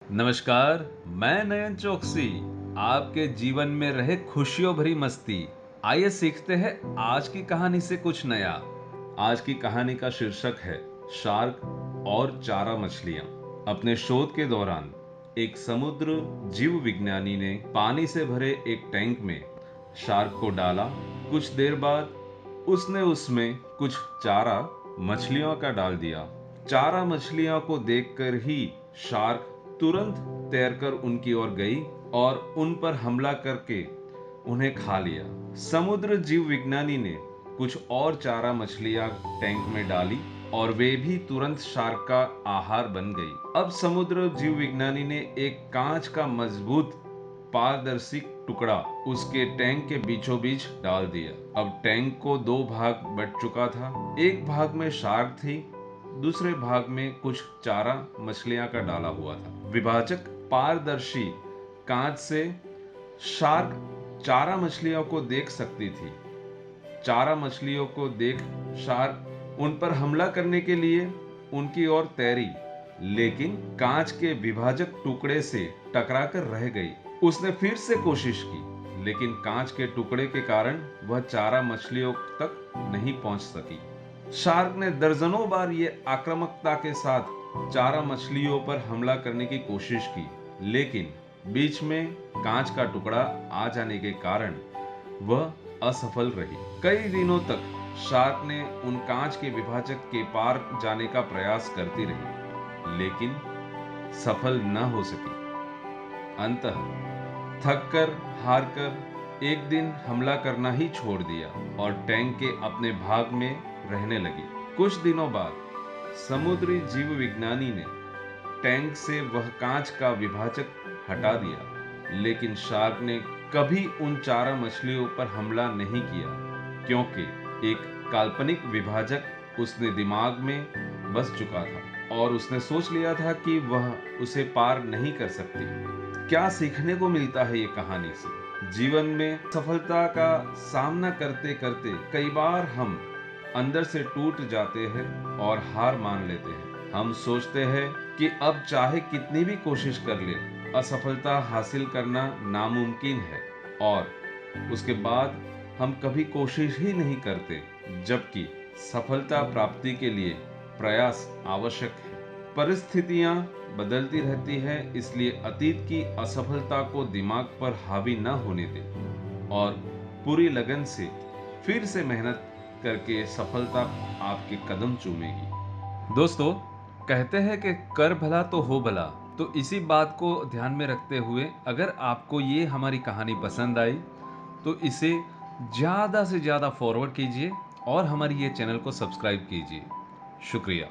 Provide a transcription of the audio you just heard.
नमस्कार। मैं नयन चौकसी आपके जीवन में रहे खुशियों भरी मस्ती। आइए सीखते हैं आज की कहानी से कुछ नया। आज की कहानी का शीर्षक है शार्क और चारा मछलियां। अपने शोध के दौरान एक समुद्र जीव विज्ञानी ने पानी से भरे एक टैंक में शार्क को डाला। कुछ देर बाद उसने उसमें कुछ चारा मछलियों का डाल दिया। चारा मछलियों को देखकर ही शार्क तुरंत तैरकर उनकी ओर गई और उन पर हमला करके उन्हें खा लिया। समुद्र जीव विज्ञानी ने कुछ और चारा मछलियां टैंक में डाली और वे भी तुरंत शार्क का आहार बन गई। अब समुद्र जीव विज्ञानी ने एक कांच का मजबूत पारदर्शी टुकड़ा उसके टैंक के बीचों बीच डाल दिया। अब टैंक को दो भाग बट चुका था। एक भाग में शार्क थी, दूसरे भाग में कुछ चारा मछलियां का डाला हुआ था। विभाजक पारदर्शी कांच से शार्क चारा मछलियों को देख सकती थी। चारा मछलियों को देख शार्क उन पर हमला करने के लिए उनकी ओर तैरी, लेकिन कांच के विभाजक टुकड़े से टकराकर रह गई। उसने फिर से कोशिश की, लेकिन कांच के टुकड़े के कारण वह चारा मछलियों तक नहीं पहुंच सकी। शार्क ने दर्जनों बार ये आक्रामकता के साथ चारा मछलियों पर हमला करने की कोशिश की, लेकिन बीच में कांच का टुकड़ा आ जाने के कारण वह असफल रही। कई दिनों तक शार्क ने उन कांच के विभाजक के पार जाने का प्रयास करती रही, लेकिन सफल न हो सकी। अंततः थककर हारकर एक दिन हमला करना ही छोड़ दिया और टैंक के अपने भाग में रहने लगी। कुछ दिनों बाद समुद्री जीव विज्ञानी ने टैंक से वह कांच का विभाजक हटा दिया, लेकिन शार्क ने कभी उन चारा मछलियों पर हमला नहीं किया, क्योंकि एक काल्पनिक विभाजक उसने दिमाग में बस चुका था और उसने सोच लिया था कि वह उसे पार नहीं कर सकती। क्या सीखने को मिलता है ये कहानी से? जीवन में सफलता का सामना करते करते कई बार हम अंदर से टूट जाते हैं और हार मान लेते हैं। हम सोचते हैं कि अब चाहे कितनी भी कोशिश कर ले, असफलता हासिल करना नामुमकिन है, और उसके बाद हम कभी कोशिश ही नहीं करते, जबकि सफलता प्राप्ति के लिए प्रयास आवश्यक है। परिस्थितियां बदलती रहती है, इसलिए अतीत की असफलता को दिमाग पर हावी न होने दें और पूरी लगन से फिर से मेहनत करके सफलता आपके कदम चूमेगी। दोस्तों, कहते हैं कि कर भला तो हो भला। तो इसी बात को ध्यान में रखते हुए अगर आपको ये हमारी कहानी पसंद आई तो इसे ज़्यादा से ज़्यादा फॉरवर्ड कीजिए और हमारी ये चैनल को सब्सक्राइब कीजिए। शुक्रिया।